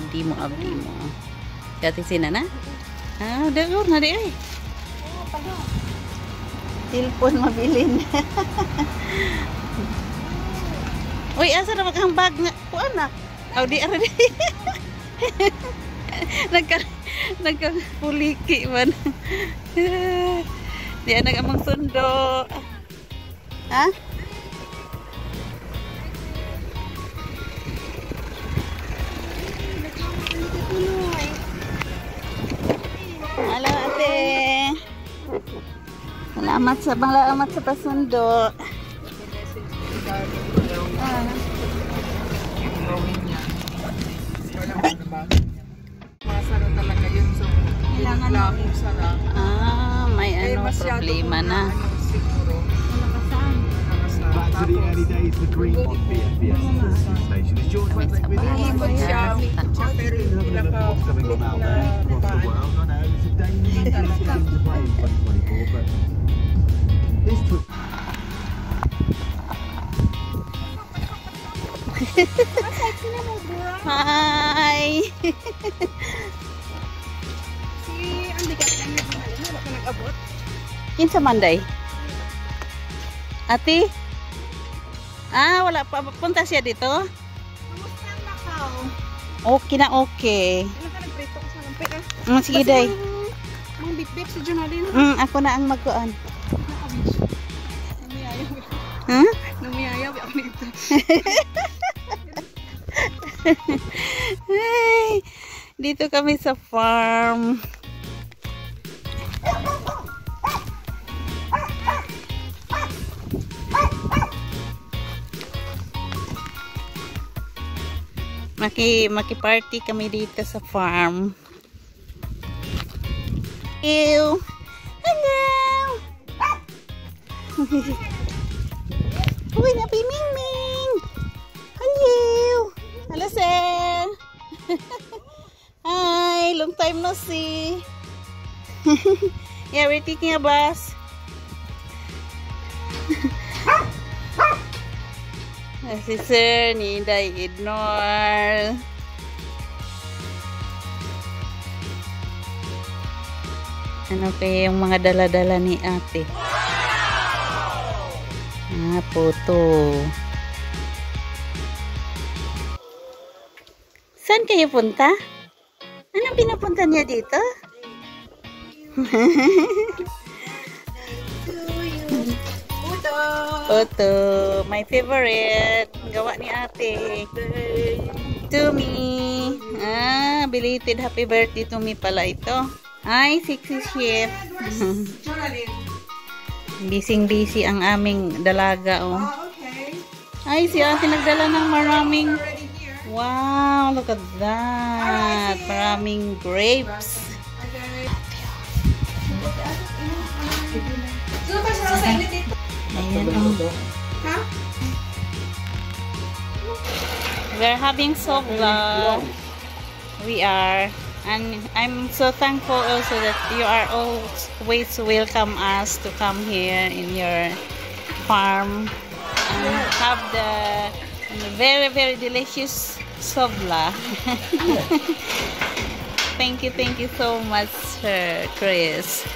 abdi mo. Kati sina na? Ah, dagur na di ay. Telepon mabilin. Uy, asa na maghang bag nga? Kuan na. Aw di ara di. Nagka-puliki man. Di anak amang sundo. Ha? Halo ate. Salamat sa pasundo. Masarap talaga yun. So, kailangan mo sarap. Ah, may ano problema na. Back to the early days, the green one station. Is George Westlake with you? Something on out there across the world. I know it's a dangerous game to play in 2024, but this trip. Hi! Si Andy ka wala ka nag-abot? Kinsa Monday? Ate? Ah, wala pa. Punta siya dito? Kamusta ang Macau? Okay na okay. Ano ka nagprito ko sa lampi ah? Sige day. Mga bip-bip si Jonalyn. Ako na ang magkuan. Numiyayaw. Huh? Numiyayaw ako nito. Hey, dito kami sa farm. Maki-party kami dito sa farm. Ew. Hello. Uy, napimingming. Hello. Hello, sir. Hi, long time no see. Yeah, we're taking a bus. Si sir, ni Inday ignore. Ano kaya yung mga dala-dala ni ate? Ah, photo. Saan kayo punta? Anong pinapunta niya dito? Photo. My favorite. Gawa ni ate. To me. Ah, belated happy birthday to me pala ito. Ay, sexy chef. Busy ang aming dalaga, oh. Okay. Ay, si ate nagdala ng maraming. Wow, look at that. Maraming grapes. Ayan, oh. We're having sobla. We are. And I'm so thankful also that you are always welcome us to come here in your farm and have the very, very delicious sobla. Thank you so much, Sir Chris.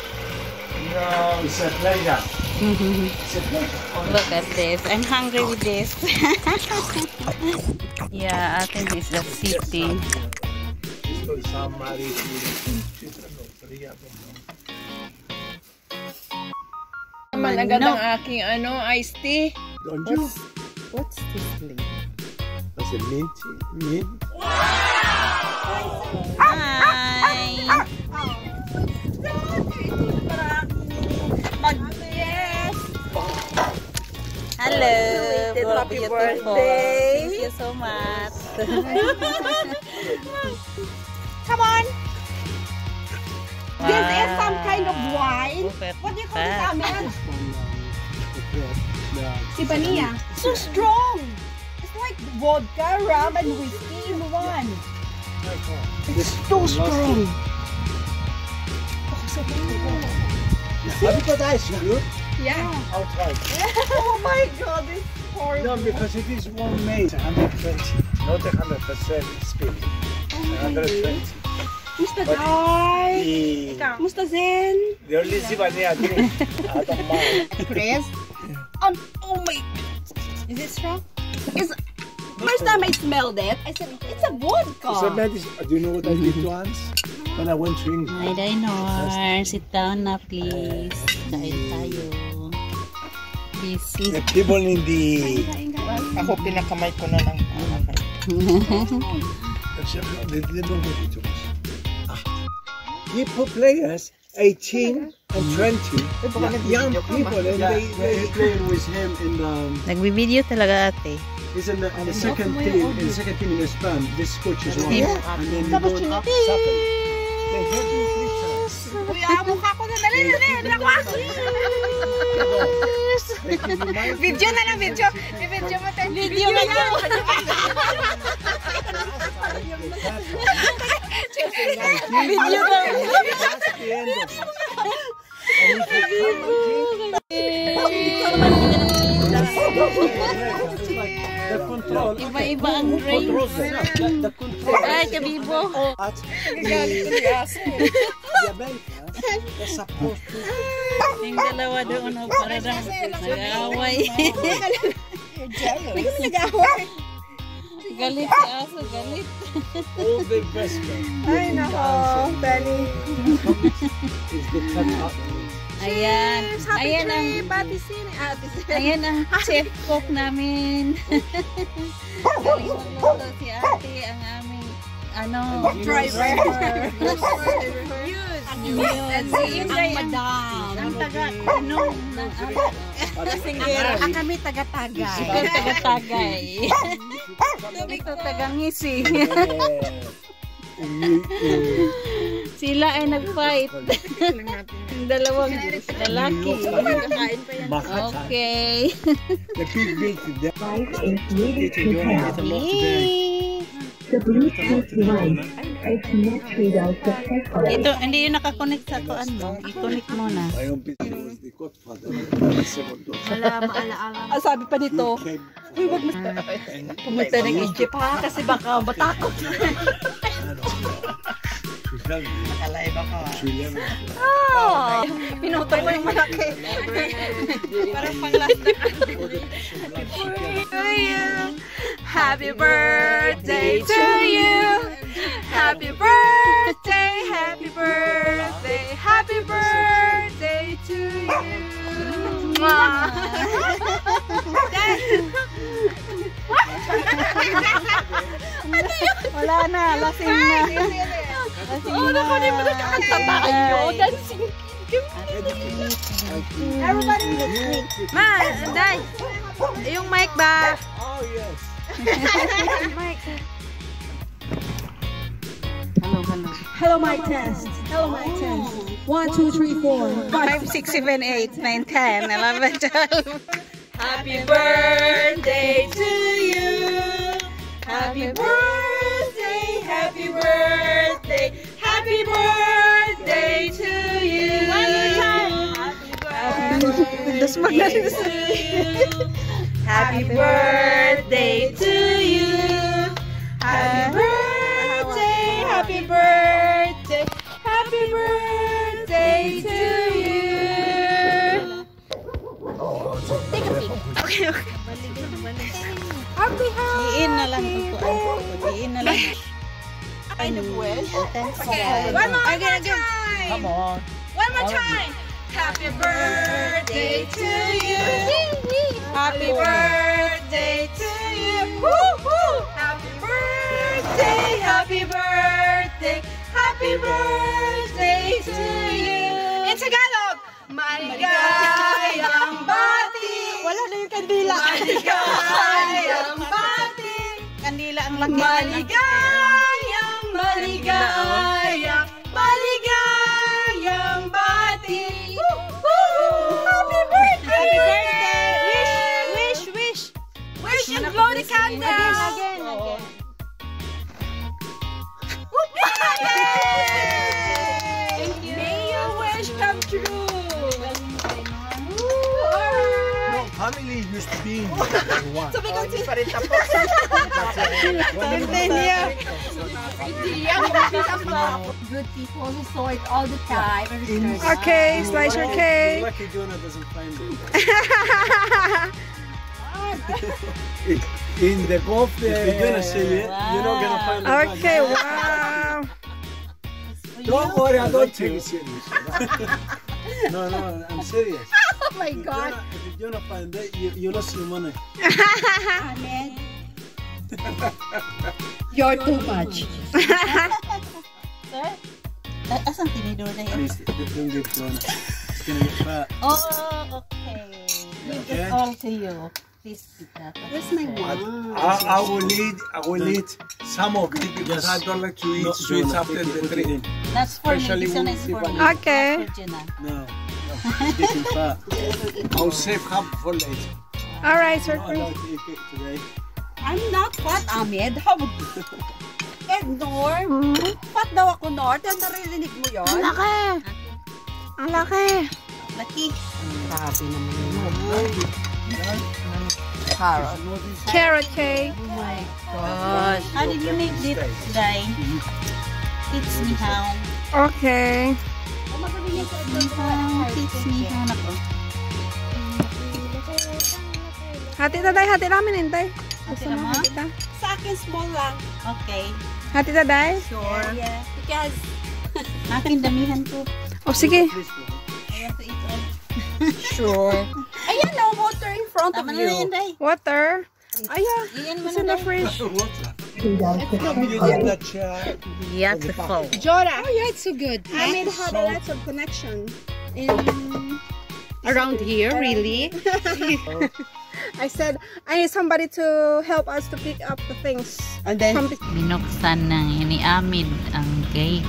No, it's a pleasure. It's a pleasure. Look at this. I'm hungry with this. Yeah, I think it's the city. Agad ang aking iced tea. What's this thing? That's a mint. Mint. Hi! Hello! Happy Beautiful. birthday. Thank you so much. Come on. Wow. This is some kind of wine. Look at What do you call this, that. Amen? Sibania. So strong. It's like vodka, rum, and whiskey in one. It's so strong. Have you got ice cream? Yeah. I'll try. Oh my God, it's horrible. No, because it is one made 120, not 100% speed. 120. Musta Day? The, Musta Zen? the only zip I need out of mine. Chris? Oh my... Is it strong? First time I smelled it, I said, it's a vodka. So, man, do you know what I did to Hans? When I went to England. Hi, Dinor. Sit down na, please. Kain tayo. Busy. The people in the... Ako pinakamay ko na lang. People players, 18 and 20, young people, and they playing with him in the... Nagbibideo talaga ate. He's in the second team, in the second team in his band. This coach is one. Yeah. And then they go up second. They hit me 3 times. Kuya, mukha ko na dali. Video na lang, video. I-video mo tayo. Video na lang. Video na lang. That's the end of it. And if you come the control. Iba-iba ang range. The control. Ay, kabibo. At the Americans, they're supposed to. Yung dalawa doon o para lang nag-aaway. Galit si aso, galit. All the best men. Ay, nako, Benny. Is the cut up. Ayan. Ayan ang ayan ang chef cook namin. Galing magluto si ate, ang aming driver. Ang madam. Ang taga-inom ng Kami taga-tagay. ikaw taga-tagay. Ito taga-ngisi. Sila ay nag-fight. Yung dalawang lalaki. Okay. The big big. The Bluetooth device is not without the headphone. Ito, hindi yung nakakonect sa kuan mo. I-connect mo na. My own business was the godfather. Ang sabi pa dito, uy, wag mas pumunta ng Egypt ha, kasi baka matakot. Nakalive ako. Pinutol mo yung malaki. Parang pang-last na Happy birthday to you. Happy birthday, happy birthday, happy birthday to you. Wala na, lasing na. Oh, naku, di mo nakakanta tayo. Dancing. Everybody listening. Ma, Day, yung mic ba? Oh yes. Hello, mic test. Hello, mic test. 1, 2, 3, 4, 5, 6, 7, 8, 9, 10, 11, 12. Happy birthday to you. Happy birthday, happy birthday, happy birthday to you. One more time. Happy birthday to you. Happy birthday to you. Happy birthday, happy birthday, happy birthday to you. Take a peek. Okay, okay. Happy Iin na lang ito. Iin na lang. I wish. Okay. One more time. Come on. One more time. Happy birthday to you. Happy birthday to you. Woo-hoo. Happy birthday. Happy birthday. Happy birthday to you. In Tagalog, maligayang bati. Wala na yung kandila. Maligayang bati. Kandila ang laki. Maligayang, maligayang, maligayang bati. Happy birthday! Happy birthday! Wish, wish, wish. Wish and blow the candles. Again. Thank you. May your wish come true. No, family, you just been one. So because Hindi pa rin tapos. continue. Good people who saw it all the time. Okay, slice your cake. Lucky Jonah doesn't find it. In the golf, if you're gonna see it, you're not gonna find it. Okay, wow. Don't worry, I don't take it serious. No, I'm serious. Oh my God. If you're gonna find it, you lost your money. Ahmed, you're too much. Sir? Asan tinidor na yun? Please, don't give Jonah. It's gonna get fat. Oh, okay. Leave Okay. it all to you. Please keep that. Where's my mom? I will eat some of it because I don't like to eat sweets after the trip. That's for me. Especially This one is for me. Okay. Not for Jenna. No, it's getting fat. I'll save half for later. All right, sir. I'm not allowed to eat it today. I'm not fat, Ahmed. How would you? Norm, fat daw ako, Norm. Naririnig mo yun? Ang laki. Ang laki. Lucky. Grabe naman yun. Carrot. Carrot cake. Oh my gosh. How did you make this, Dai? Teach me how. Okay. Teach me how na ko. Hati na, Day. Hati namin, Intay. Hati na mo? Hati na. Sa akin, small lang. Okay. Hati na, Day. Sure. Yeah. Because, Akin damihan ko. Oh, sige. I want to eat all. Sure. ayan na, water in front of Tama na yan, you. Dai. Water. Ayan. Iyan mo It's in na, the Dai. fridge. Using that chair. Beautiful. Jora. Oh, yeah, it's so good. Ahmed had a lots of connection in Around here, really? I said I need somebody to help us to pick up the things. And then, From the Binuksan ng ni Amid ang cake.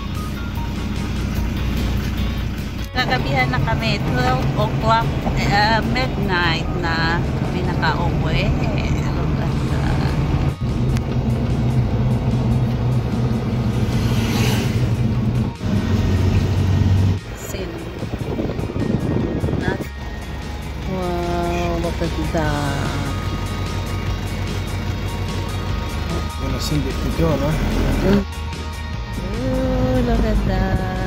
Kagabihan na kami, 12 o'clock, midnight na kami naka-uwi. Look at that. Sin. Wow, look at that. Gonna send it to Jonah. Oh, look at that.